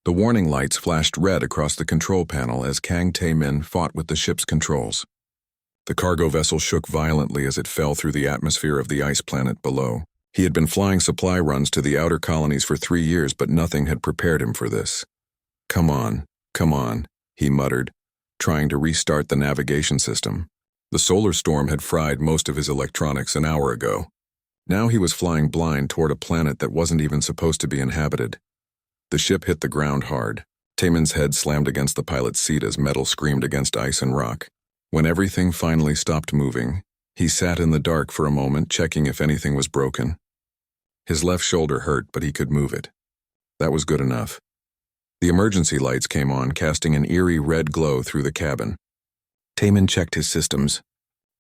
The warning lights flashed red across the control panel as Kang Tae-min fought with the ship's controls. The cargo vessel shook violently as it fell through the atmosphere of the ice planet below. He had been flying supply runs to the outer colonies for 3 years, but nothing had prepared him for this. Come on, he muttered, trying to restart the navigation system. The solar storm had fried most of his electronics an hour ago. Now he was flying blind toward a planet that wasn't even supposed to be inhabited. The ship hit the ground hard. Taemin's head slammed against the pilot's seat as metal screamed against ice and rock. When everything finally stopped moving, he sat in the dark for a moment, checking if anything was broken. His left shoulder hurt, but he could move it. That was good enough. The emergency lights came on, casting an eerie red glow through the cabin. Taemin checked his systems.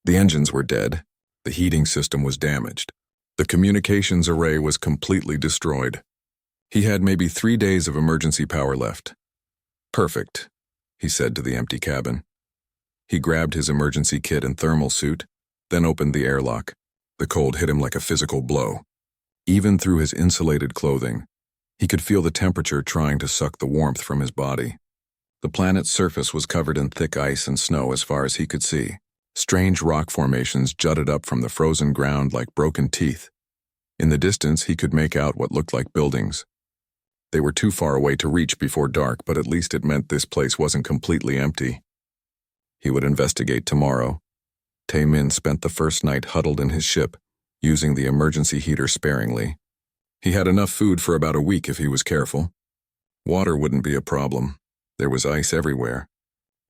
The engines were dead. The heating system was damaged. The communications array was completely destroyed. He had maybe 3 days of emergency power left. Perfect, he said to the empty cabin. He grabbed his emergency kit and thermal suit, then opened the airlock. The cold hit him like a physical blow. Even through his insulated clothing, he could feel the temperature trying to suck the warmth from his body. The planet's surface was covered in thick ice and snow as far as he could see. Strange rock formations jutted up from the frozen ground like broken teeth. In the distance, he could make out what looked like buildings. They were too far away to reach before dark, but at least it meant this place wasn't completely empty. He would investigate tomorrow. Tae-min spent the first night huddled in his ship, using the emergency heater sparingly. He had enough food for about a week if he was careful. Water wouldn't be a problem. There was ice everywhere.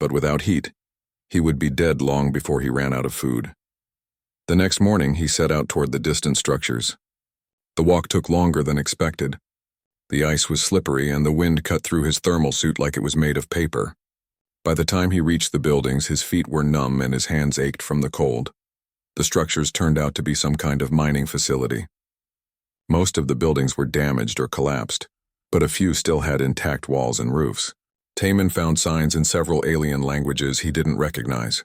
But without heat, he would be dead long before he ran out of food. The next morning, he set out toward the distant structures. The walk took longer than expected. The ice was slippery and the wind cut through his thermal suit like it was made of paper. By the time he reached the buildings, his feet were numb and his hands ached from the cold. The structures turned out to be some kind of mining facility. Most of the buildings were damaged or collapsed, but a few still had intact walls and roofs. Taemin found signs in several alien languages he didn't recognize.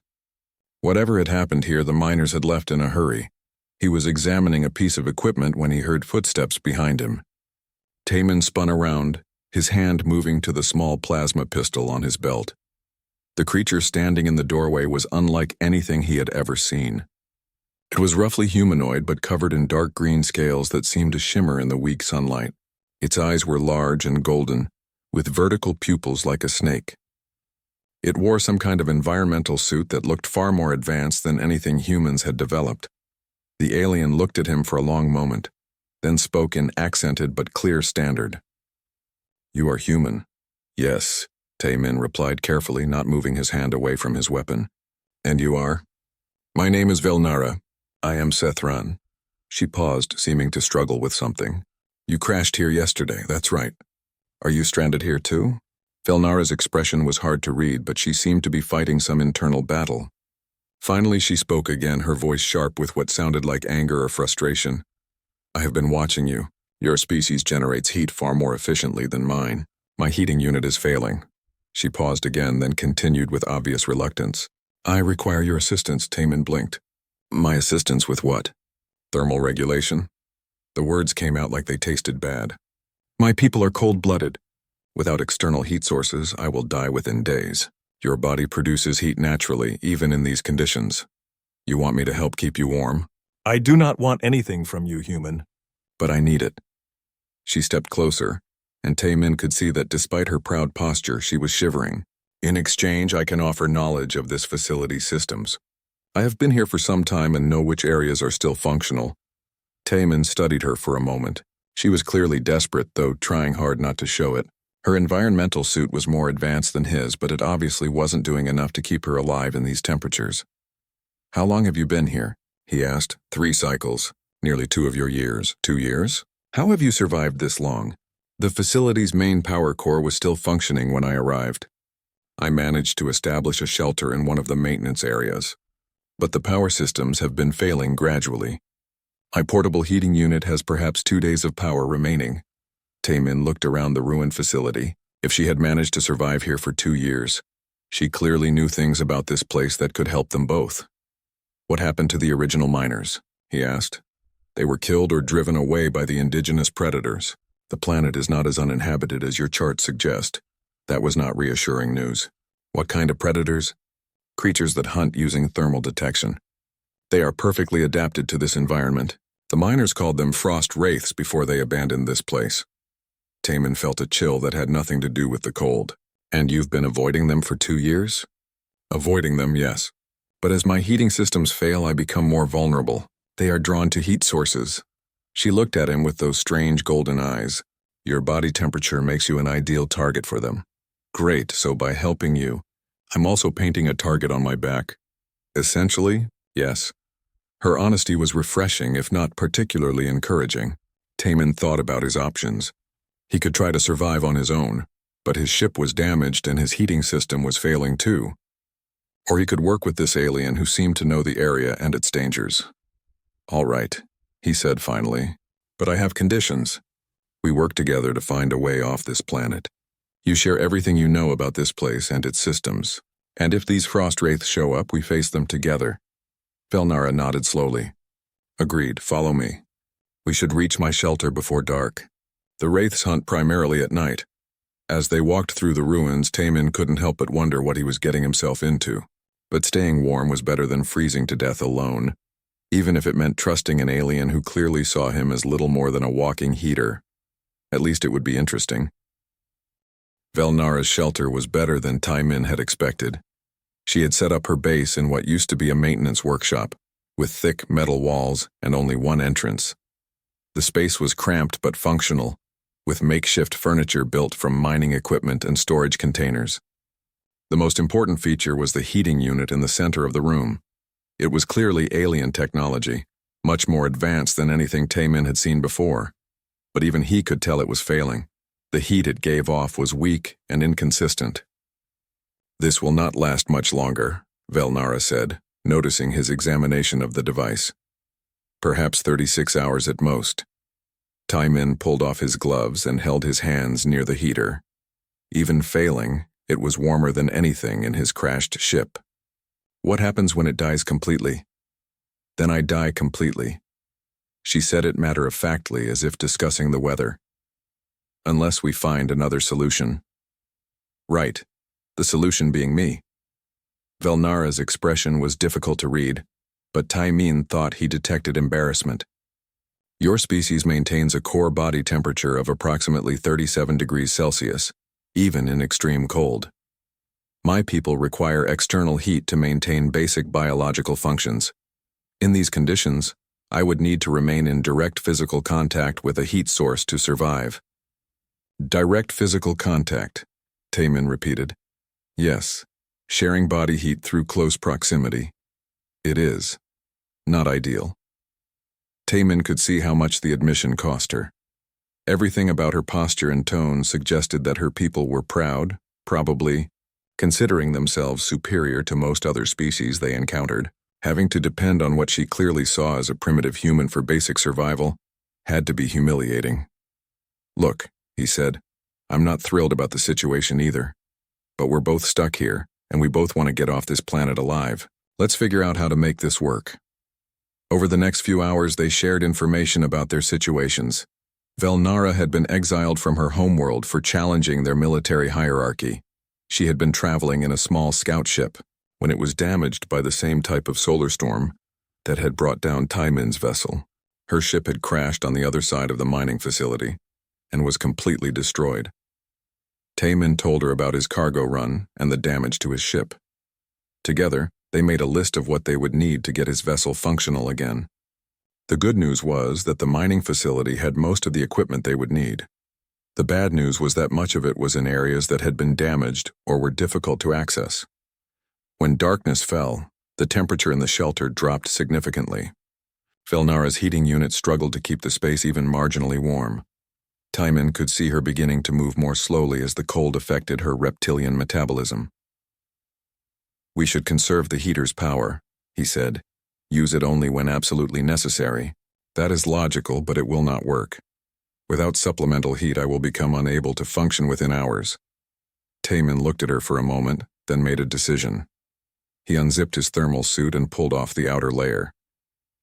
Whatever had happened here, the miners had left in a hurry. He was examining a piece of equipment when he heard footsteps behind him. Taemin spun around, his hand moving to the small plasma pistol on his belt. The creature standing in the doorway was unlike anything he had ever seen. It was roughly humanoid but covered in dark green scales that seemed to shimmer in the weak sunlight. Its eyes were large and golden, with vertical pupils like a snake. It wore some kind of environmental suit that looked far more advanced than anything humans had developed. The alien looked at him for a long moment, then spoke in accented but clear standard. "You are human." "Yes," Tae-min replied carefully, not moving his hand away from his weapon. "And you are?" "My name is Velnara. I am Sethran." She paused, seeming to struggle with something. "You crashed here yesterday, that's right. Are you stranded here too?" Velnara's expression was hard to read, but she seemed to be fighting some internal battle. Finally she spoke again, her voice sharp with what sounded like anger or frustration. "I have been watching you. Your species generates heat far more efficiently than mine. My heating unit is failing." She paused again, then continued with obvious reluctance. "I require your assistance," Taemin blinked. "My assistance with what?" "Thermal regulation." The words came out like they tasted bad. "My people are cold-blooded. Without external heat sources, I will die within days. Your body produces heat naturally, even in these conditions. You want me to help keep you warm?" "I do not want anything from you, human." "But I need it." She stepped closer, and Tae-min could see that despite her proud posture, she was shivering. "In exchange, I can offer knowledge of this facility's systems. I have been here for some time and know which areas are still functional." Taemin studied her for a moment. She was clearly desperate, though trying hard not to show it. Her environmental suit was more advanced than his, but it obviously wasn't doing enough to keep her alive in these temperatures. "How long have you been here?" he asked. 3 cycles. Nearly 2 of your years." 2 years? "How have you survived this long?" "The facility's main power core was still functioning when I arrived. I managed to establish a shelter in one of the maintenance areas. But the power systems have been failing gradually. My portable heating unit has perhaps 2 days of power remaining." Taemin looked around the ruined facility. If she had managed to survive here for 2 years, she clearly knew things about this place that could help them both. "What happened to the original miners?" he asked. "They were killed or driven away by the indigenous predators." The planet is not as uninhabited as your charts suggest. That was not reassuring news. What kind of predators? Creatures that hunt using thermal detection. They are perfectly adapted to this environment. The miners called them frost wraiths before they abandoned this place. Taman felt a chill that had nothing to do with the cold. And you've been avoiding them for 2 years? Avoiding them, yes. But as my heating systems fail, I become more vulnerable. They are drawn to heat sources. She looked at him with those strange golden eyes. Your body temperature makes you an ideal target for them. Great, so by helping you, I'm also painting a target on my back. Essentially, yes. Her honesty was refreshing, if not particularly encouraging. Taman thought about his options. He could try to survive on his own, but his ship was damaged and his heating system was failing too. Or he could work with this alien who seemed to know the area and its dangers. All right, he said finally, but I have conditions. We work together to find a way off this planet. You share everything you know about this place and its systems, and if these frost wraiths show up, we face them together. Velnara nodded slowly. Agreed, follow me. We should reach my shelter before dark. The wraiths hunt primarily at night. As they walked through the ruins, Taman couldn't help but wonder what he was getting himself into. But staying warm was better than freezing to death alone, even if it meant trusting an alien who clearly saw him as little more than a walking heater. At least it would be interesting. Velnara's shelter was better than Taman had expected. She had set up her base in what used to be a maintenance workshop, with thick metal walls and only one entrance. The space was cramped but functional, with makeshift furniture built from mining equipment and storage containers. The most important feature was the heating unit in the center of the room. It was clearly alien technology, much more advanced than anything Taman had seen before. But even he could tell it was failing. The heat it gave off was weak and inconsistent. This will not last much longer, Velnara said, noticing his examination of the device. Perhaps 36 hours at most. Taman pulled off his gloves and held his hands near the heater. Even failing, it was warmer than anything in his crashed ship. What happens when it dies completely? Then I die completely. She said it matter-of-factly, as if discussing the weather. Unless we find another solution. Right, the solution being me. Velnara's expression was difficult to read, but Taman thought he detected embarrassment. Your species maintains a core body temperature of approximately 37 degrees Celsius, even in extreme cold. My people require external heat to maintain basic biological functions. In these conditions, I would need to remain in direct physical contact with a heat source to survive. Direct physical contact, Taman repeated. Yes, sharing body heat through close proximity. It is. Not ideal. Taman could see how much the admission cost her. Everything about her posture and tone suggested that her people were proud, probably, considering themselves superior to most other species they encountered. Having to depend on what she clearly saw as a primitive human for basic survival had to be humiliating. Look, he said, I'm not thrilled about the situation either. But we're both stuck here, and we both want to get off this planet alive. Let's figure out how to make this work. Over the next few hours, they shared information about their situations. Velnara had been exiled from her homeworld for challenging their military hierarchy. She had been traveling in a small scout ship when it was damaged by the same type of solar storm that had brought down Taman's vessel. Her ship had crashed on the other side of the mining facility and was completely destroyed. Taman told her about his cargo run and the damage to his ship. Together, they made a list of what they would need to get his vessel functional again. The good news was that the mining facility had most of the equipment they would need. The bad news was that much of it was in areas that had been damaged or were difficult to access. When darkness fell, the temperature in the shelter dropped significantly. Velnara's heating unit struggled to keep the space even marginally warm. Taman could see her beginning to move more slowly as the cold affected her reptilian metabolism. We should conserve the heater's power, he said. Use it only when absolutely necessary. That is logical, but it will not work. Without supplemental heat, I will become unable to function within hours. Taman looked at her for a moment, then made a decision. He unzipped his thermal suit and pulled off the outer layer.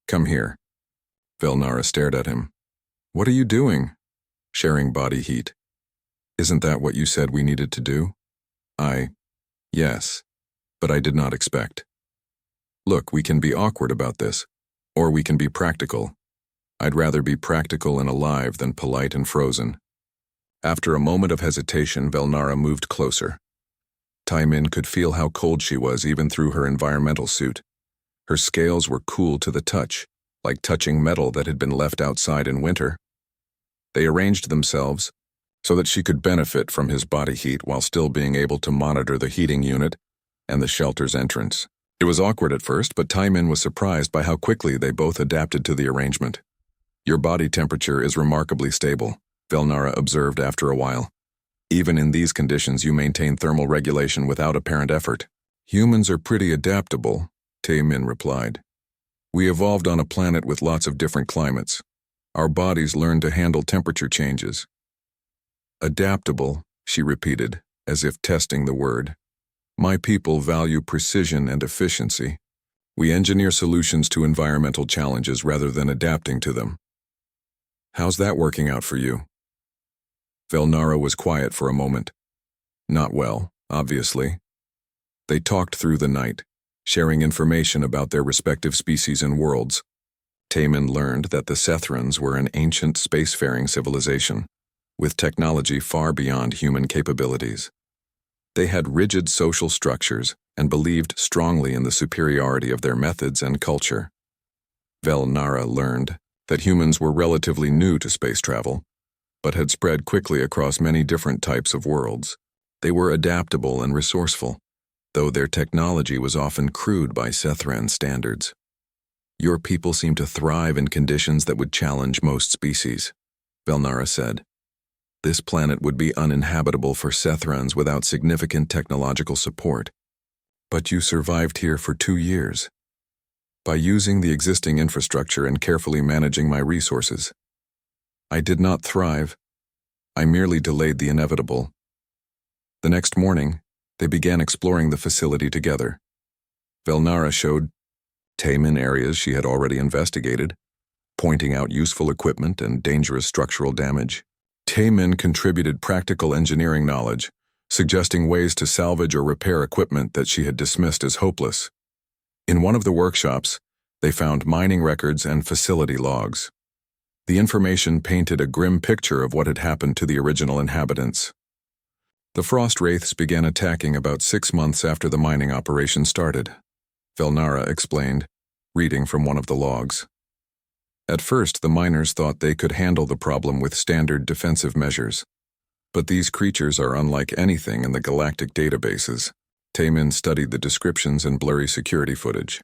Come here. Velnara stared at him. What are you doing? sharing body heat. Isn't that what you said we needed to do? Yes, but I did not expect. Look, we can be awkward about this, or we can be practical. I'd rather be practical and alive than polite and frozen. After a moment of hesitation, Velnara moved closer. Taimin could feel how cold she was even through her environmental suit. Her scales were cool to the touch, like touching metal that had been left outside in winter. They arranged themselves so that she could benefit from his body heat while still being able to monitor the heating unit and the shelter's entrance. It was awkward at first, but Taimin was surprised by how quickly they both adapted to the arrangement. Your body temperature is remarkably stable, Velnara observed after a while. Even in these conditions, you maintain thermal regulation without apparent effort. Humans are pretty adaptable, Taimin replied. We evolved on a planet with lots of different climates. Our bodies learn to handle temperature changes. Adaptable, she repeated, as if testing the word. My people value precision and efficiency. We engineer solutions to environmental challenges rather than adapting to them. How's that working out for you? Velnara was quiet for a moment. Not well, obviously. They talked through the night, sharing information about their respective species and worlds. Taimin learned that the Sethrans were an ancient spacefaring civilization, with technology far beyond human capabilities. They had rigid social structures and believed strongly in the superiority of their methods and culture. Velnara learned that humans were relatively new to space travel, but had spread quickly across many different types of worlds. They were adaptable and resourceful, though their technology was often crude by Sethran standards. Your people seem to thrive in conditions that would challenge most species, Velnara said. This planet would be uninhabitable for Sethrans without significant technological support. But you survived here for 2 years. By using the existing infrastructure and carefully managing my resources. I did not thrive. I merely delayed the inevitable. The next morning, they began exploring the facility together. Velnara showed Taimin areas she had already investigated, pointing out useful equipment and dangerous structural damage. Taimin contributed practical engineering knowledge, suggesting ways to salvage or repair equipment that she had dismissed as hopeless. In one of the workshops, they found mining records and facility logs. The information painted a grim picture of what had happened to the original inhabitants. The frost wraiths began attacking about 6 months after the mining operation started, Velnara explained, reading from one of the logs. At first, the miners thought they could handle the problem with standard defensive measures. But these creatures are unlike anything in the galactic databases. Taimin studied the descriptions and blurry security footage.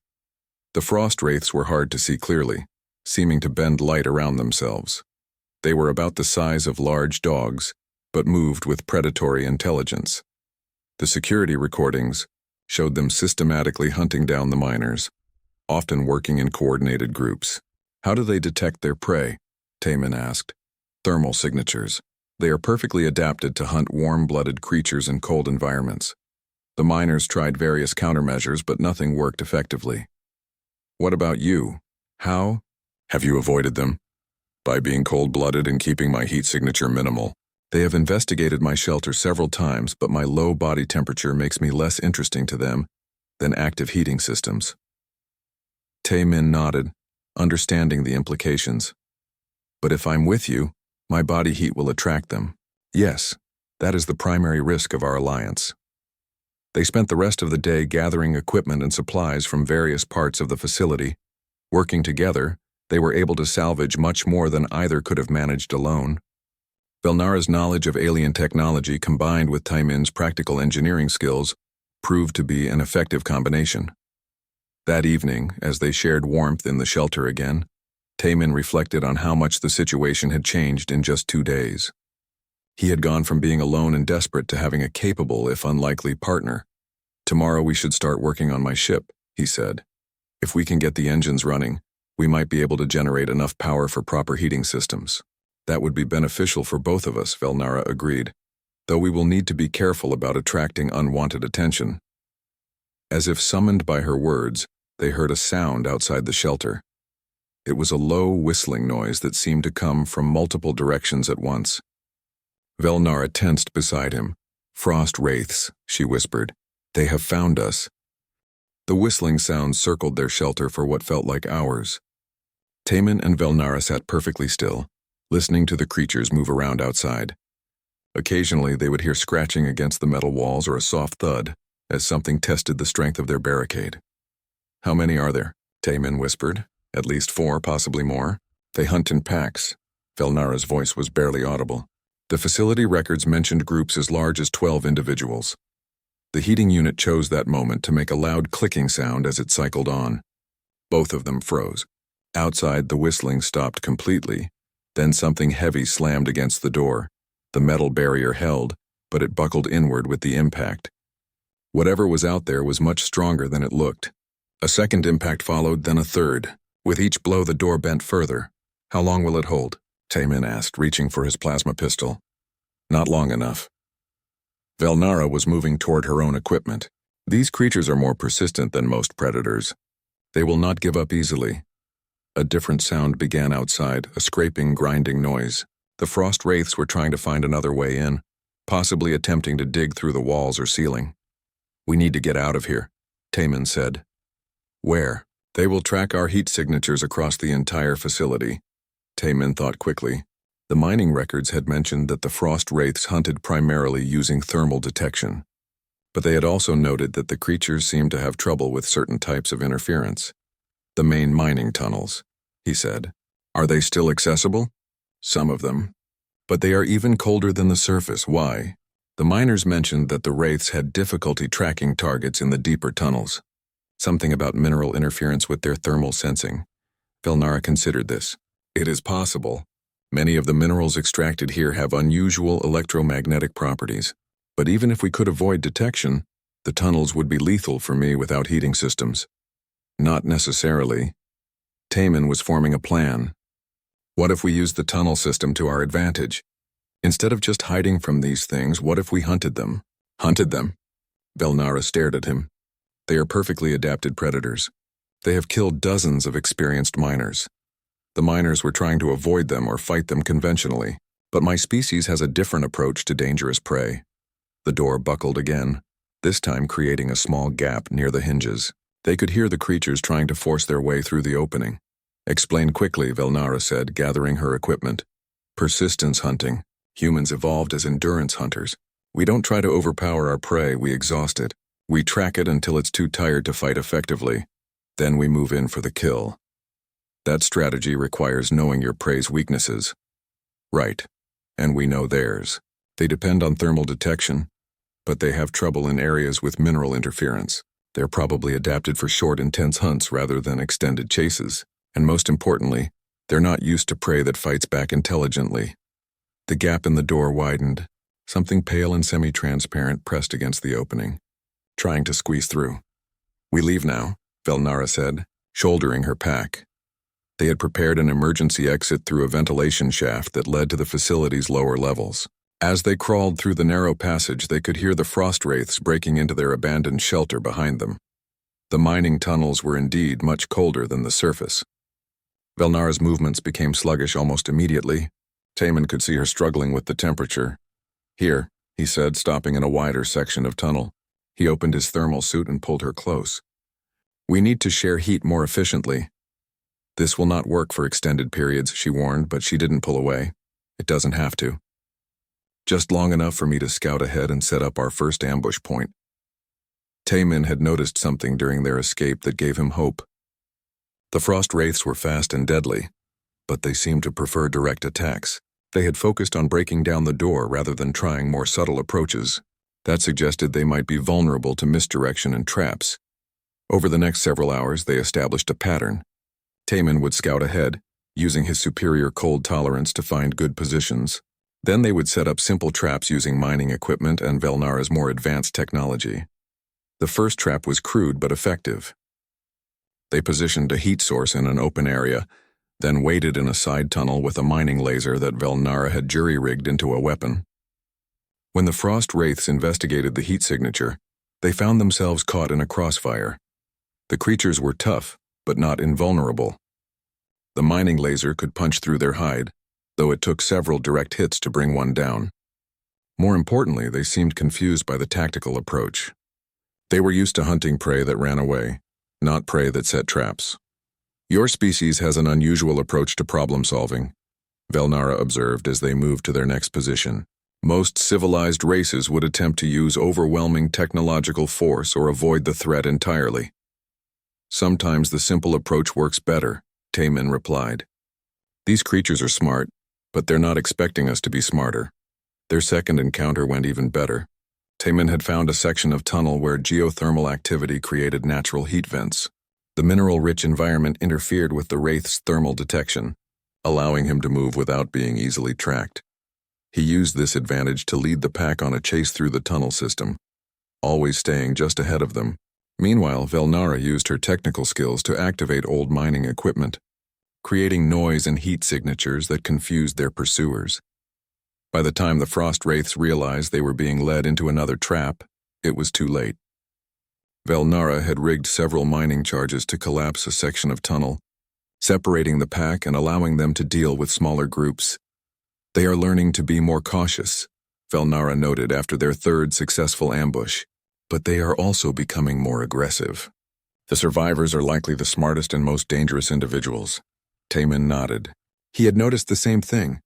The frost wraiths were hard to see clearly, seeming to bend light around themselves. They were about the size of large dogs, but moved with predatory intelligence. The security recordings showed them systematically hunting down the miners, often working in coordinated groups. How do they detect their prey? Taimin asked. Thermal signatures. They are perfectly adapted to hunt warm-blooded creatures in cold environments. The miners tried various countermeasures, but nothing worked effectively. What about you? How have you avoided them? By being cold-blooded and keeping my heat signature minimal. They have investigated my shelter several times, but my low body temperature makes me less interesting to them than active heating systems. Taimin nodded, understanding the implications. But if I'm with you, my body heat will attract them. Yes, that is the primary risk of our alliance. They spent the rest of the day gathering equipment and supplies from various parts of the facility. Working together, they were able to salvage much more than either could have managed alone. Velnara's knowledge of alien technology combined with Taimin's practical engineering skills proved to be an effective combination. That evening, as they shared warmth in the shelter again, Taimin reflected on how much the situation had changed in just 2 days. He had gone from being alone and desperate to having a capable, if unlikely, partner. Tomorrow we should start working on my ship, he said. If we can get the engines running, we might be able to generate enough power for proper heating systems. That would be beneficial for both of us, Velnara agreed, though we will need to be careful about attracting unwanted attention. As if summoned by her words, they heard a sound outside the shelter. It was a low, whistling noise that seemed to come from multiple directions at once. Velnara tensed beside him. "Frost wraiths," she whispered. "They have found us." The whistling sound circled their shelter for what felt like hours. Taman and Velnara sat perfectly still, listening to the creatures move around outside. Occasionally, they would hear scratching against the metal walls or a soft thud, as something tested the strength of their barricade. "How many are there?" Taman whispered. "At least 4, possibly more. They hunt in packs." Velnara's voice was barely audible. The facility records mentioned groups as large as 12 individuals. The heating unit chose that moment to make a loud clicking sound as it cycled on. Both of them froze. Outside, the whistling stopped completely. Then something heavy slammed against the door. The metal barrier held, but it buckled inward with the impact. Whatever was out there was much stronger than it looked. A second impact followed, then a third. With each blow, the door bent further. "How long will it hold?" Taman asked, reaching for his plasma pistol. "Not long enough." Velnara was moving toward her own equipment. "These creatures are more persistent than most predators. They will not give up easily." A different sound began outside, a scraping, grinding noise. The frost wraiths were trying to find another way in, possibly attempting to dig through the walls or ceiling. "We need to get out of here," Taman said. "Where?" "They will track our heat signatures across the entire facility." Taman thought quickly. The mining records had mentioned that the frost wraiths hunted primarily using thermal detection. But they had also noted that the creatures seemed to have trouble with certain types of interference. "The main mining tunnels," he said. "Are they still accessible?" "Some of them. But they are even colder than the surface. Why?" The miners mentioned that the wraiths had difficulty tracking targets in the deeper tunnels. Something about mineral interference with their thermal sensing. Velnara considered this. "It is possible. Many of the minerals extracted here have unusual electromagnetic properties. But even if we could avoid detection, the tunnels would be lethal for me without heating systems." "Not necessarily." Taman was forming a plan. "What if we used the tunnel system to our advantage? Instead of just hiding from these things, what if we hunted them?" "Hunted them?" Velnara stared at him. "They are perfectly adapted predators. They have killed dozens of experienced miners. The miners were trying to avoid them or fight them conventionally, but my species has a different approach to dangerous prey." The door buckled again, this time creating a small gap near the hinges. They could hear the creatures trying to force their way through the opening. "Explain quickly," Velnara said, gathering her equipment. "Persistence hunting. Humans evolved as endurance hunters. We don't try to overpower our prey, we exhaust it. We track it until it's too tired to fight effectively. Then we move in for the kill. That strategy requires knowing your prey's weaknesses." "Right. And we know theirs. They depend on thermal detection, but they have trouble in areas with mineral interference. They're probably adapted for short, intense hunts rather than extended chases. And most importantly, they're not used to prey that fights back intelligently." The gap in the door widened. Something pale and semi-transparent pressed against the opening, trying to squeeze through. "We leave now," Velnara said, shouldering her pack. They had prepared an emergency exit through a ventilation shaft that led to the facility's lower levels. As they crawled through the narrow passage, they could hear the frost wraiths breaking into their abandoned shelter behind them. The mining tunnels were indeed much colder than the surface. Velnara's movements became sluggish almost immediately. Taman could see her struggling with the temperature. "Here," he said, stopping in a wider section of tunnel. He opened his thermal suit and pulled her close. "We need to share heat more efficiently." "This will not work for extended periods," she warned, but she didn't pull away. "It doesn't have to. Just long enough for me to scout ahead and set up our first ambush point." Taman had noticed something during their escape that gave him hope. The frost wraiths were fast and deadly, but they seemed to prefer direct attacks. They had focused on breaking down the door rather than trying more subtle approaches. That suggested they might be vulnerable to misdirection and traps. Over the next several hours, they established a pattern. Taman would scout ahead, using his superior cold tolerance to find good positions. Then they would set up simple traps using mining equipment and Velnara's more advanced technology. The first trap was crude but effective. They positioned a heat source in an open area, then waited in a side tunnel with a mining laser that Velnara had jury-rigged into a weapon. When the frost wraiths investigated the heat signature, they found themselves caught in a crossfire. The creatures were tough, but not invulnerable. The mining laser could punch through their hide, though it took several direct hits to bring one down. More importantly, they seemed confused by the tactical approach. They were used to hunting prey that ran away, not prey that set traps. "Your species has an unusual approach to problem-solving," Velnara observed as they moved to their next position. "Most civilized races would attempt to use overwhelming technological force or avoid the threat entirely." "Sometimes the simple approach works better," Taemin replied. "These creatures are smart, but they're not expecting us to be smarter." Their second encounter went even better. Taemin had found a section of tunnel where geothermal activity created natural heat vents. The mineral-rich environment interfered with the Wraith's thermal detection, allowing him to move without being easily tracked. He used this advantage to lead the pack on a chase through the tunnel system, always staying just ahead of them. Meanwhile, Velnara used her technical skills to activate old mining equipment, creating noise and heat signatures that confused their pursuers. By the time the Frost Wraiths realized they were being led into another trap, it was too late. Velnara had rigged several mining charges to collapse a section of tunnel, separating the pack and allowing them to deal with smaller groups. "They are learning to be more cautious," Velnara noted after their third successful ambush, "but they are also becoming more aggressive. The survivors are likely the smartest and most dangerous individuals." Taemin nodded. He had noticed the same thing.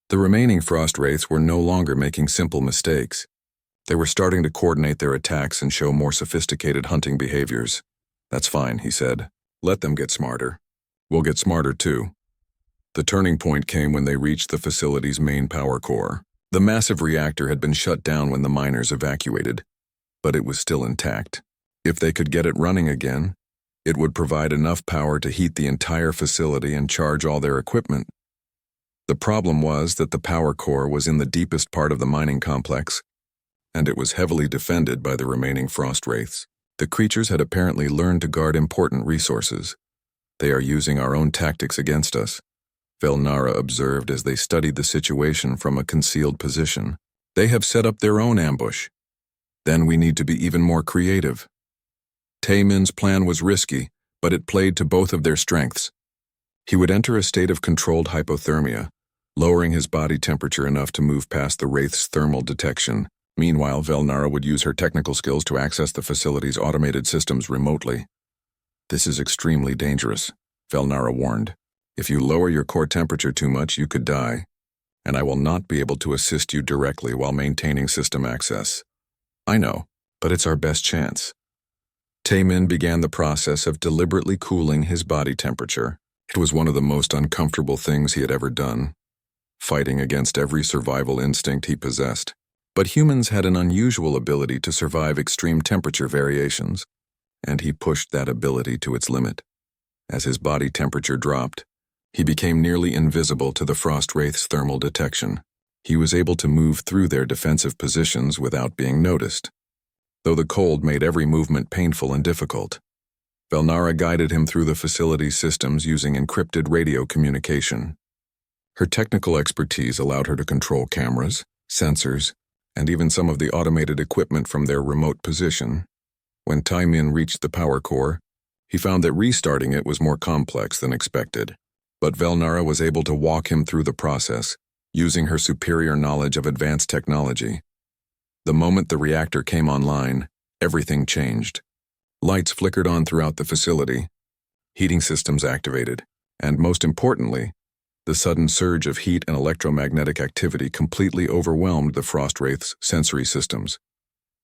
The remaining Frost Wraiths were no longer making simple mistakes. They were starting to coordinate their attacks and show more sophisticated hunting behaviors. "That's fine," he said. "Let them get smarter. We'll get smarter too." The turning point came when they reached the facility's main power core. The massive reactor had been shut down when the miners evacuated, but it was still intact. If they could get it running again, it would provide enough power to heat the entire facility and charge all their equipment. The problem was that the power core was in the deepest part of the mining complex, and it was heavily defended by the remaining Frost Wraiths. The creatures had apparently learned to guard important resources. "They are using our own tactics against us," Velnara observed as they studied the situation from a concealed position. "They have set up their own ambush. Then we need to be even more creative." Taemin's plan was risky, but it played to both of their strengths. He would enter a state of controlled hypothermia, lowering his body temperature enough to move past the Wraith's thermal detection. Meanwhile, Velnara would use her technical skills to access the facility's automated systems remotely. "This is extremely dangerous," Velnara warned. "If you lower your core temperature too much, you could die, and I will not be able to assist you directly while maintaining system access." "I know, but it's our best chance." Taemin began the process of deliberately cooling his body temperature. It was one of the most uncomfortable things he had ever done, fighting against every survival instinct he possessed. But humans had an unusual ability to survive extreme temperature variations, and he pushed that ability to its limit. As his body temperature dropped, he became nearly invisible to the Frost Wraith's thermal detection. He was able to move through their defensive positions without being noticed, though the cold made every movement painful and difficult. Velnara guided him through the facility's systems using encrypted radio communication. Her technical expertise allowed her to control cameras, sensors, and even some of the automated equipment from their remote position. When Taemin reached the power core, he found that restarting it was more complex than expected, but Velnara was able to walk him through the process, using her superior knowledge of advanced technology. The moment the reactor came online, everything changed. Lights flickered on throughout the facility, heating systems activated, and most importantly, the sudden surge of heat and electromagnetic activity completely overwhelmed the Frost Wraith's sensory systems.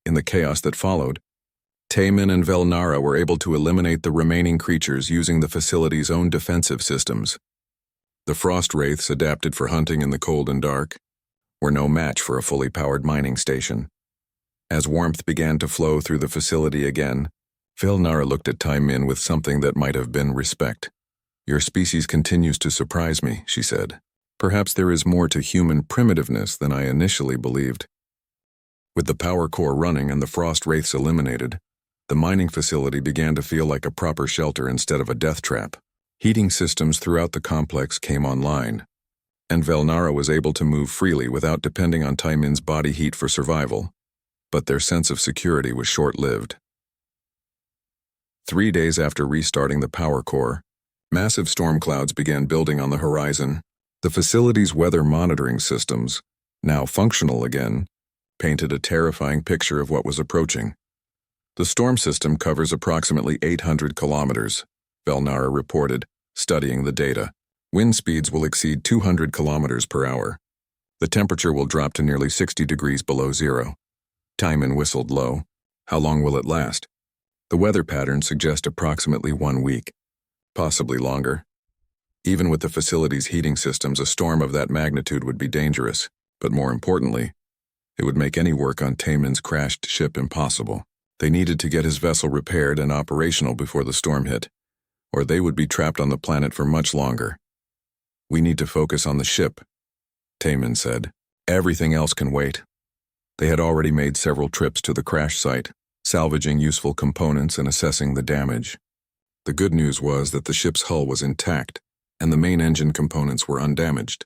In the chaos that followed, Taemin and Velnara were able to eliminate the remaining creatures using the facility's own defensive systems. The Frost Wraiths, adapted for hunting in the cold and dark, were no match for a fully powered mining station. As warmth began to flow through the facility again, Velnara looked at Taemin with something that might have been respect. "Your species continues to surprise me," she said. "Perhaps there is more to human primitiveness than I initially believed." With the power core running and the Frost Wraiths eliminated, the mining facility began to feel like a proper shelter instead of a death trap. Heating systems throughout the complex came online, and Velnara was able to move freely without depending on Taemin's body heat for survival. But their sense of security was short-lived. 3 days after restarting the power core, Massive storm clouds began building on the horizon. The facility's weather monitoring systems, now functional again, painted a terrifying picture of what was approaching. The storm system covers approximately 800 kilometers, Velnara reported, studying the data. Wind speeds will exceed 200 kilometers per hour. The temperature will drop to nearly 60 degrees below zero. Timon whistled low. How long will it last? The weather patterns suggest approximately 1 week, possibly longer. Even with the facility's heating systems, a storm of that magnitude would be dangerous, but more importantly, it would make any work on Tamon's crashed ship impossible. They needed to get his vessel repaired and operational before the storm hit, or they would be trapped on the planet for much longer. We need to focus on the ship, Tamon said. Everything else can wait. They had already made several trips to the crash site, salvaging useful components and assessing the damage. The good news was that the ship's hull was intact, and the main engine components were undamaged.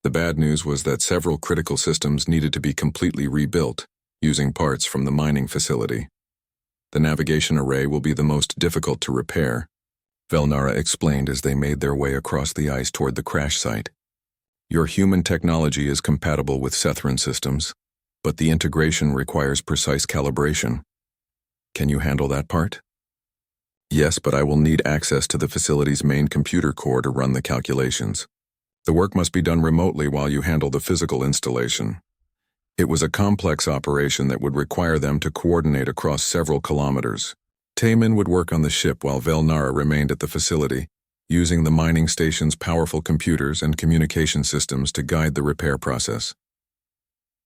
The bad news was that several critical systems needed to be completely rebuilt, using parts from the mining facility. The navigation array will be the most difficult to repair, Velnara explained as they made their way across the ice toward the crash site. Your human technology is compatible with Sethran systems, but the integration requires precise calibration. Can you handle that part? Yes, but I will need access to the facility's main computer core to run the calculations. The work must be done remotely while you handle the physical installation. It was a complex operation that would require them to coordinate across several kilometers. Tamon would work on the ship while Velnara remained at the facility, using the mining station's powerful computers and communication systems to guide the repair process.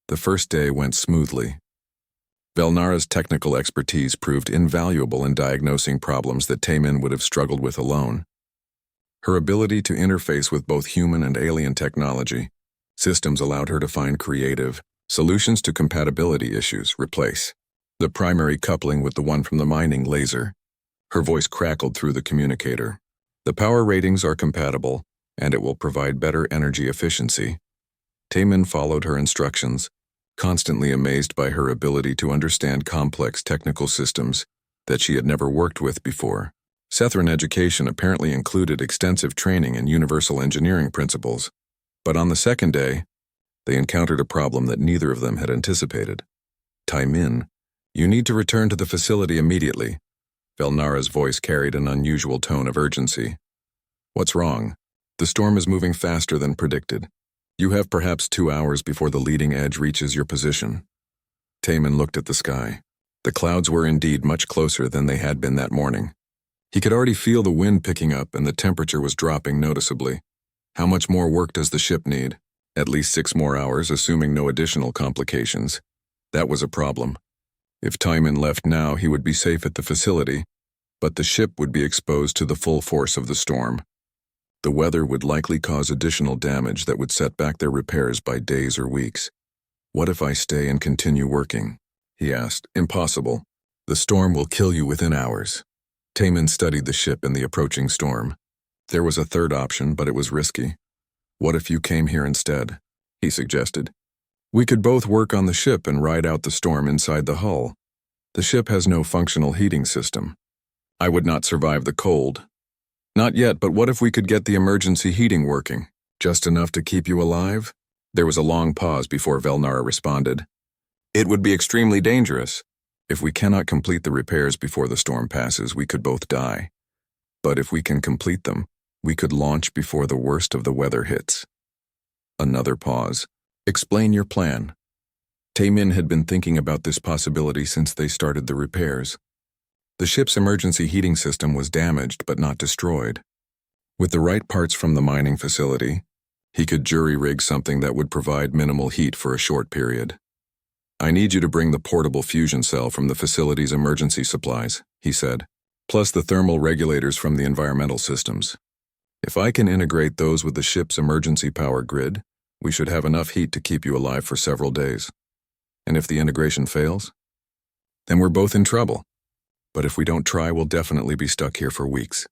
The first day went smoothly. Velnara's technical expertise proved invaluable in diagnosing problems that Tamon would have struggled with alone. Her ability to interface with both human and alien technology systems allowed her to find creative solutions to compatibility issues. Replace the primary coupling with the one from the mining laser. Her voice crackled through the communicator. The power ratings are compatible, and it will provide better energy efficiency. Tamon followed her instructions, constantly amazed by her ability to understand complex technical systems that she had never worked with before. Sethran education apparently included extensive training in universal engineering principles, but on the second day, they encountered a problem that neither of them had anticipated. Timon, you need to return to the facility immediately. Velnara's voice carried an unusual tone of urgency. What's wrong? The storm is moving faster than predicted. You have perhaps 2 hours before the leading edge reaches your position. Tamon looked at the sky. The clouds were indeed much closer than they had been that morning. He could already feel the wind picking up and the temperature was dropping noticeably. How much more work does the ship need? At least 6 more hours, assuming no additional complications. That was a problem. If Timon left now, he would be safe at the facility, but the ship would be exposed to the full force of the storm. The weather would likely cause additional damage that would set back their repairs by days or weeks. What if I stay and continue working? He asked. Impossible. The storm will kill you within hours. Tamon studied the ship and the approaching storm. There was a third option, but it was risky. What if you came here instead? He suggested. We could both work on the ship and ride out the storm inside the hull. The ship has no functional heating system. I would not survive the cold. Not yet, but what if we could get the emergency heating working? Just enough to keep you alive? There was a long pause before Velnara responded. It would be extremely dangerous. If we cannot complete the repairs before the storm passes, we could both die. But if we can complete them, we could launch before the worst of the weather hits. Another pause. Explain your plan. Tamon had been thinking about this possibility since they started the repairs. The ship's emergency heating system was damaged but not destroyed. With the right parts from the mining facility, he could jury-rig something that would provide minimal heat for a short period. I need you to bring the portable fusion cell from the facility's emergency supplies, he said, plus the thermal regulators from the environmental systems. If I can integrate those with the ship's emergency power grid, we should have enough heat to keep you alive for several days. And if the integration fails, then we're both in trouble. But if we don't try, we'll definitely be stuck here for weeks.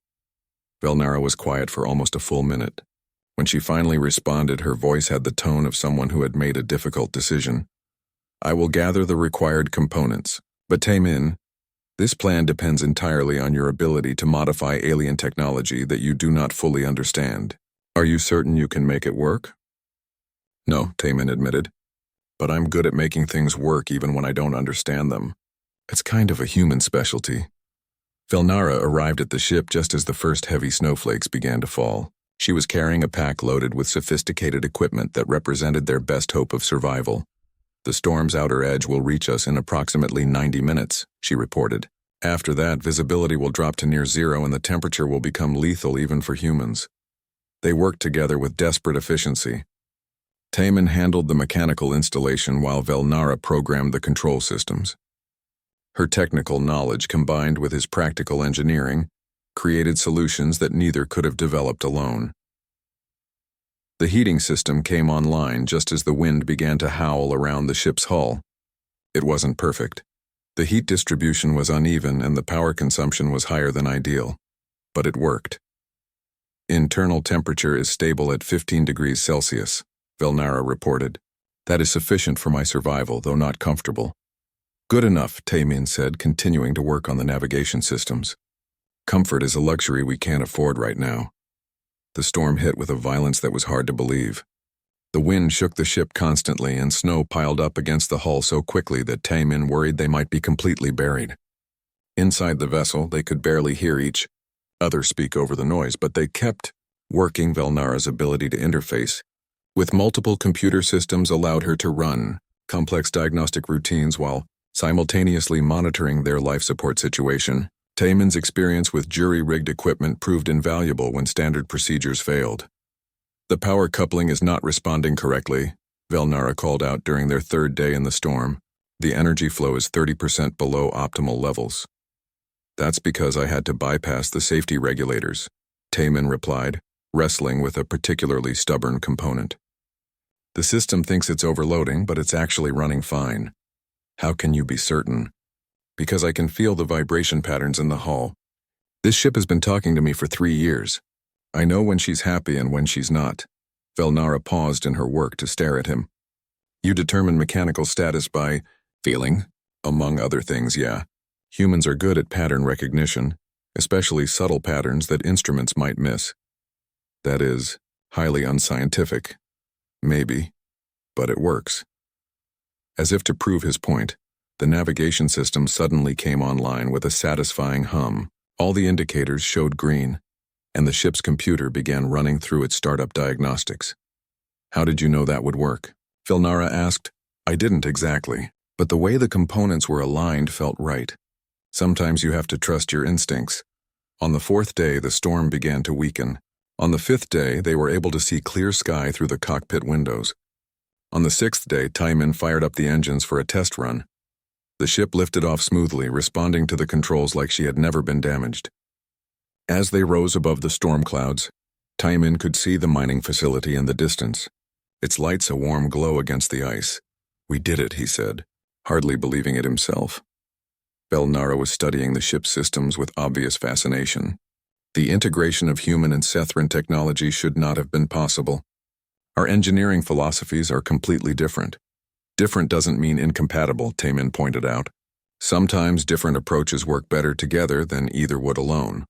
Velnara was quiet for almost a full minute. When she finally responded, her voice had the tone of someone who had made a difficult decision. I will gather the required components, but Tamon, This plan depends entirely on your ability to modify alien technology that you do not fully understand. Are you certain you can make it work? No, Taman admitted. But I'm good at making things work even when I don't understand them. It's kind of a human specialty. Velnara arrived at the ship just as the first heavy snowflakes began to fall. She was carrying a pack loaded with sophisticated equipment that represented their best hope of survival. The storm's outer edge will reach us in approximately 90 minutes, she reported. After that, visibility will drop to near zero and the temperature will become lethal even for humans. They worked together with desperate efficiency. Taman handled the mechanical installation while Velnara programmed the control systems. Her technical knowledge combined with his practical engineering created solutions that neither could have developed alone. The heating system came online just as the wind began to howl around the ship's hull. It wasn't perfect. The heat distribution was uneven and the power consumption was higher than ideal. But it worked. Internal temperature is stable at 15 degrees Celsius, Velnara reported. That is sufficient for my survival, though not comfortable. Good enough, Tamin said, continuing to work on the navigation systems. Comfort is a luxury we can't afford right now. The storm hit with a violence that was hard to believe. The wind shook the ship constantly and snow piled up against the hull so quickly that Tamin worried they might be completely buried. Inside the vessel, they could barely hear each other speak over the noise, but they kept working. Velnara's ability to interface with multiple computer systems allowed her to run complex diagnostic routines while simultaneously monitoring their life support situation. Taman's experience with jury-rigged equipment proved invaluable when standard procedures failed. The power coupling is not responding correctly, Velnara called out during their third day in the storm. The energy flow is 30% below optimal levels. That's because I had to bypass the safety regulators, Taman replied, wrestling with a particularly stubborn component. The system thinks it's overloading, but it's actually running fine. How can you be certain? Because I can feel the vibration patterns in the hull. This ship has been talking to me for 3 years. I know when she's happy and when she's not. Velnara paused in her work to stare at him. You determine mechanical status by feeling, among other things, yeah. Humans are good at pattern recognition, especially subtle patterns that instruments might miss. That is, highly unscientific. Maybe, but it works. As if to prove his point, the navigation system suddenly came online with a satisfying hum. All the indicators showed green, and the ship's computer began running through its startup diagnostics. How did you know that would work? Velnara asked. I didn't exactly, but the way the components were aligned felt right. Sometimes you have to trust your instincts. On the 4th day, the storm began to weaken. On the 5th day, they were able to see clear sky through the cockpit windows. On the 6th day, Taman fired up the engines for a test run. The ship lifted off smoothly, responding to the controls like she had never been damaged. As they rose above the storm clouds, Taman could see the mining facility in the distance, its lights a warm glow against the ice. We did it, he said, hardly believing it himself. Velnara was studying the ship's systems with obvious fascination. The integration of human and Sethran technology should not have been possible. Our engineering philosophies are completely different. Different doesn't mean incompatible, Taman pointed out. Sometimes different approaches work better together than either would alone.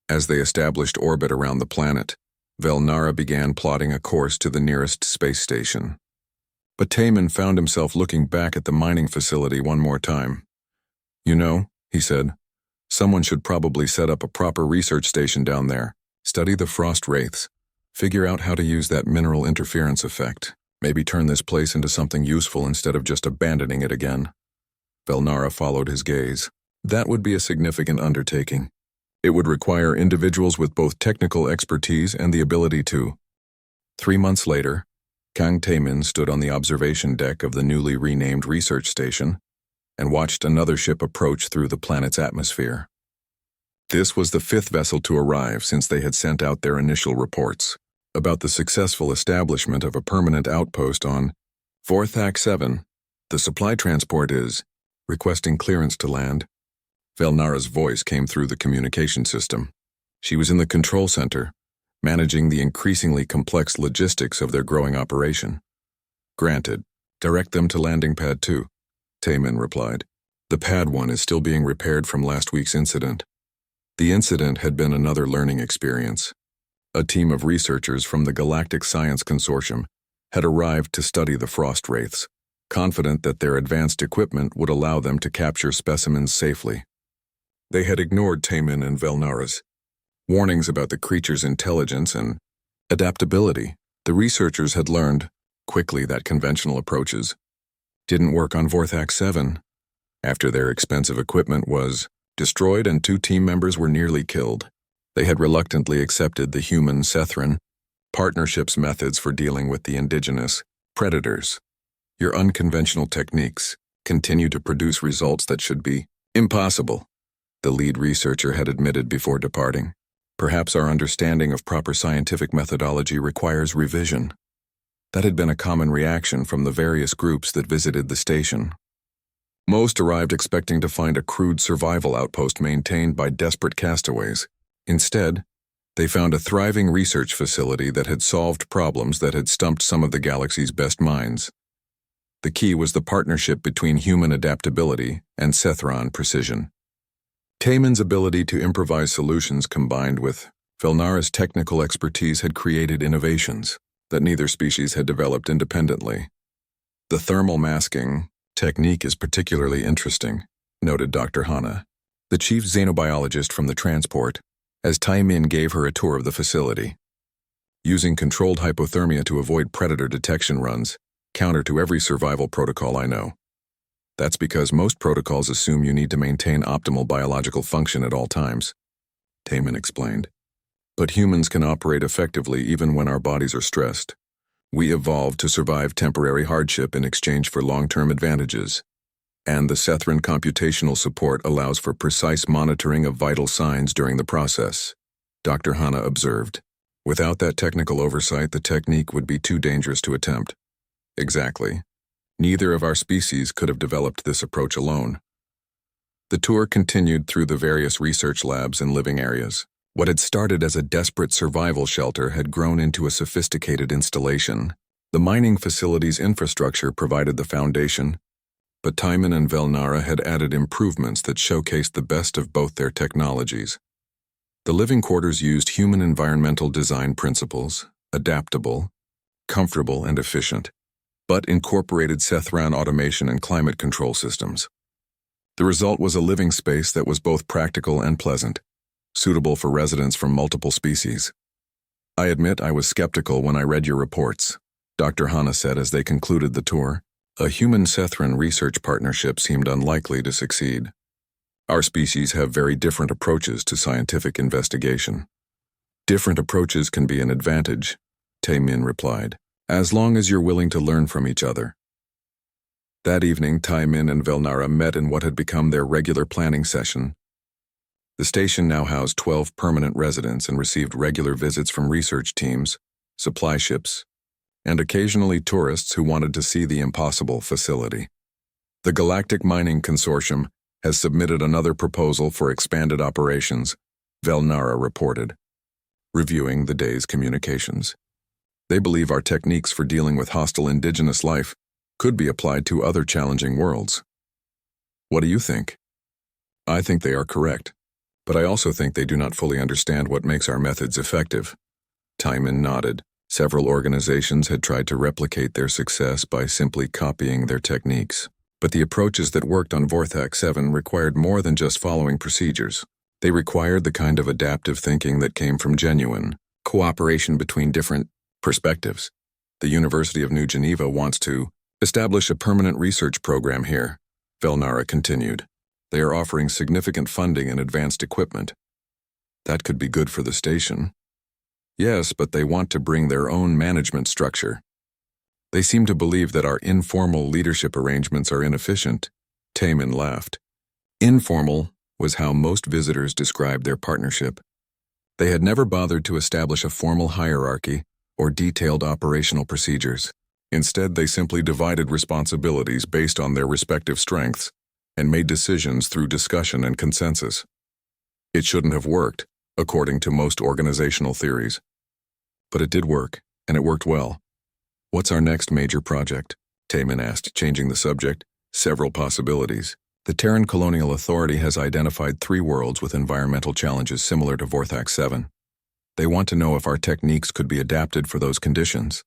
As they established orbit around the planet, Velnara began plotting a course to the nearest space station. But Taman found himself looking back at the mining facility one more time. You know, he said, someone should probably set up a proper research station down there, study the frost wraiths, figure out how to use that mineral interference effect, maybe turn this place into something useful instead of just abandoning it again. Velnara followed his gaze. That would be a significant undertaking. It would require individuals with both technical expertise and the ability to. 3 months later, Kang Taemin stood on the observation deck of the newly renamed research station and watched another ship approach through the planet's atmosphere. This was the 5th vessel to arrive since they had sent out their initial reports about the successful establishment of a permanent outpost on 4th 7. The supply transport is requesting clearance to land. Velnara's voice came through the communication system. She was in the control center, managing the increasingly complex logistics of their growing operation. Granted, direct them to landing pad 2, Taemin replied. The Pad 1 is still being repaired from last week's incident. The incident had been another learning experience. A team of researchers from the Galactic Science Consortium had arrived to study the frost wraiths, confident that their advanced equipment would allow them to capture specimens safely. They had ignored Taemin and Velnara's warnings about the creature's intelligence and adaptability. The researchers had learned quickly that conventional approaches didn't work on Vorthak 7. After their expensive equipment was destroyed and 2 team members were nearly killed, they had reluctantly accepted the human Sethran partnership's methods for dealing with the indigenous predators. Your unconventional techniques continue to produce results that should be impossible, the lead researcher had admitted before departing. Perhaps our understanding of proper scientific methodology requires revision. That had been a common reaction from the various groups that visited the station. Most arrived expecting to find a crude survival outpost maintained by desperate castaways. Instead, they found a thriving research facility that had solved problems that had stumped some of the galaxy's best minds. The key was the partnership between human adaptability and Sethran precision. Taemin's ability to improvise solutions combined with Velnara's technical expertise had created innovations that neither species had developed independently. The thermal masking technique is particularly interesting, noted Dr. Hana, the chief xenobiologist from the transport, as Taemin gave her a tour of the facility. Using controlled hypothermia to avoid predator detection runs, counter to every survival protocol I know. That's because most protocols assume you need to maintain optimal biological function at all times, Taemin explained. But humans can operate effectively even when our bodies are stressed. We evolved to survive temporary hardship in exchange for long-term advantages. And the Sethran computational support allows for precise monitoring of vital signs during the process, Dr. Hana observed. Without that technical oversight, the technique would be too dangerous to attempt. Exactly. Neither of our species could have developed this approach alone. The tour continued through the various research labs and living areas. What had started as a desperate survival shelter had grown into a sophisticated installation. The mining facility's infrastructure provided the foundation, but Taemin and Velnara had added improvements that showcased the best of both their technologies. The living quarters used human environmental design principles, adaptable, comfortable, and efficient, but incorporated Sethran automation and climate control systems. The result was a living space that was both practical and pleasant, suitable for residents from multiple species. I admit I was skeptical when I read your reports, Dr. Hana said as they concluded the tour. A human-Sethran research partnership seemed unlikely to succeed. Our species have very different approaches to scientific investigation. Different approaches can be an advantage, Taemin replied, as long as you're willing to learn from each other. That evening, Taemin and Velnara met in what had become their regular planning session. The station now housed 12 permanent residents and received regular visits from research teams, supply ships, and occasionally tourists who wanted to see the impossible facility. The Galactic Mining Consortium has submitted another proposal for expanded operations, Velnara reported, reviewing the day's communications. They believe our techniques for dealing with hostile indigenous life could be applied to other challenging worlds. What do you think? I think they are correct, but I also think they do not fully understand what makes our methods effective. Taemin nodded. Several organizations had tried to replicate their success by simply copying their techniques. But the approaches that worked on Vorthak 7 required more than just following procedures. They required the kind of adaptive thinking that came from genuine cooperation between different perspectives. The University of New Geneva wants to establish a permanent research program here, Velnara continued. They are offering significant funding and advanced equipment. That could be good for the station. Yes, but they want to bring their own management structure. They seem to believe that our informal leadership arrangements are inefficient. Taemin laughed. Informal was how most visitors described their partnership. They had never bothered to establish a formal hierarchy or detailed operational procedures. Instead, they simply divided responsibilities based on their respective strengths and made decisions through discussion and consensus. It shouldn't have worked, according to most organizational theories. But it did work, and it worked well. What's our next major project? Taemin asked, changing the subject. Several possibilities, The Terran Colonial Authority has identified 3 worlds with environmental challenges similar to Vorthax 7. They want to know if our techniques could be adapted for those conditions.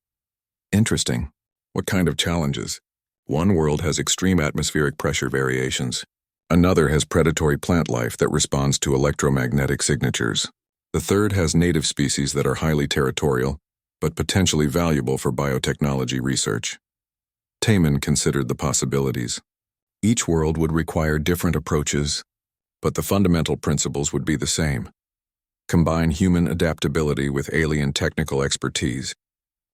Interesting. What kind of challenges? One world has extreme atmospheric pressure variations. Another has predatory plant life that responds to electromagnetic signatures. The third has native species that are highly territorial, but potentially valuable for biotechnology research. Taman considered the possibilities. Each world would require different approaches, but the fundamental principles would be the same. Combine human adaptability with alien technical expertise,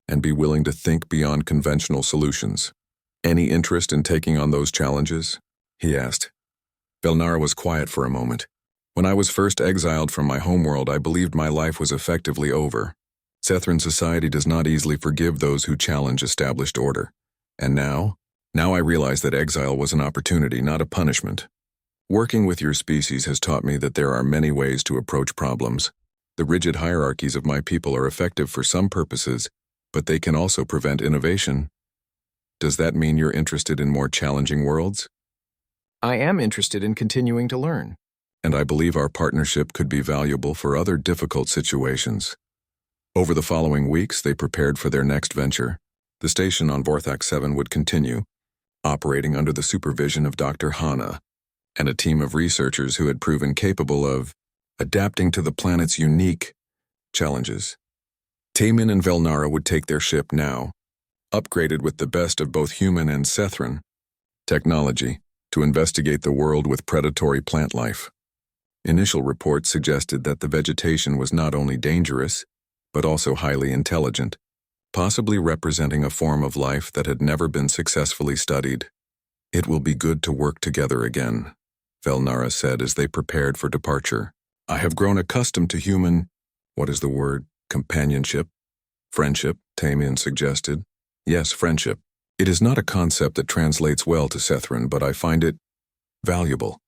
and be willing to think beyond conventional solutions. Any interest in taking on those challenges? He asked. Velnara was quiet for a moment. When I was first exiled from my homeworld, I believed my life was effectively over. Sethran society does not easily forgive those who challenge established order. And now I realize that exile was an opportunity, not a punishment. Working with your species has taught me that there are many ways to approach problems. The rigid hierarchies of my people are effective for some purposes, but they can also prevent innovation. Does that mean you're interested in more challenging worlds? I am interested in continuing to learn. And I believe our partnership could be valuable for other difficult situations. Over the following weeks, they prepared for their next venture. The station on Vorthax 7 would continue, operating under the supervision of Dr. Hana and a team of researchers who had proven capable of adapting to the planet's unique challenges. Taman and Velnara would take their ship now, upgraded with the best of both human and Sethran technology, to investigate the world with predatory plant life. Initial reports suggested that the vegetation was not only dangerous, but also highly intelligent, possibly representing a form of life that had never been successfully studied. It will be good to work together again, Velnara said as they prepared for departure. I have grown accustomed to human, companionship? Friendship, Taman suggested. Yes, friendship. It is not a concept that translates well to Sethran, but I find it valuable.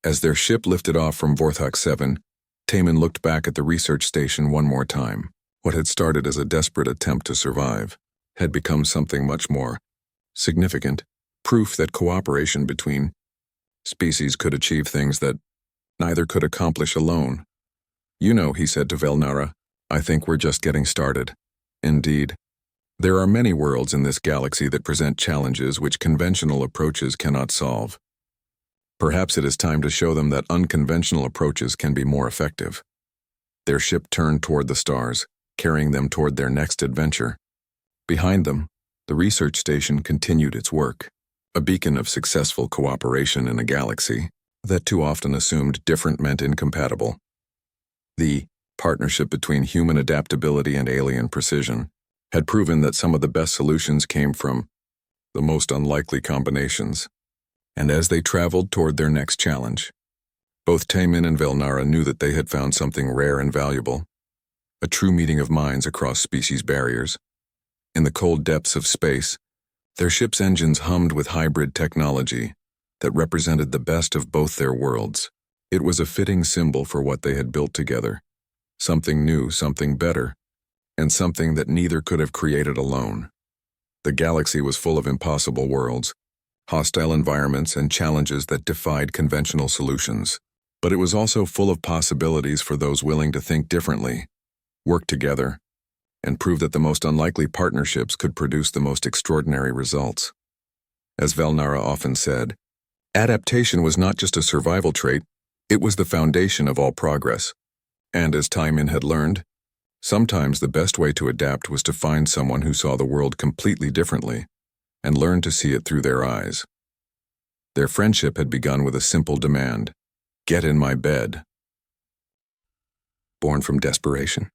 As their ship lifted off from Vorthax 7, Taman looked back at the research station one more time. What had started as a desperate attempt to survive had become something much more significant, proof that cooperation between species could achieve things that neither could accomplish alone. You know, he said to Velnara, I think we're just getting started. Indeed. There are many worlds in this galaxy that present challenges which conventional approaches cannot solve. Perhaps it is time to show them that unconventional approaches can be more effective. Their ship turned toward the stars, carrying them toward their next adventure. Behind them, the research station continued its work, a beacon of successful cooperation in a galaxy that too often assumed different meant incompatible. The partnership between human adaptability and alien precision had proven that some of the best solutions came from the most unlikely combinations. And as they traveled toward their next challenge, both Taman and Velnara knew that they had found something rare and valuable, a true meeting of minds across species barriers. In the cold depths of space, their ship's engines hummed with hybrid technology that represented the best of both their worlds. It was a fitting symbol for what they had built together, something new, something better, and something that neither could have created alone. The galaxy was full of impossible worlds, hostile environments, and challenges that defied conventional solutions. But it was also full of possibilities for those willing to think differently, work together, and prove that the most unlikely partnerships could produce the most extraordinary results. As Velnara often said, adaptation was not just a survival trait, it was the foundation of all progress. And as Taman had learned, sometimes the best way to adapt was to find someone who saw the world completely differently and learn to see it through their eyes. Their friendship had begun with a simple demand: get in my bed. Born from desperation.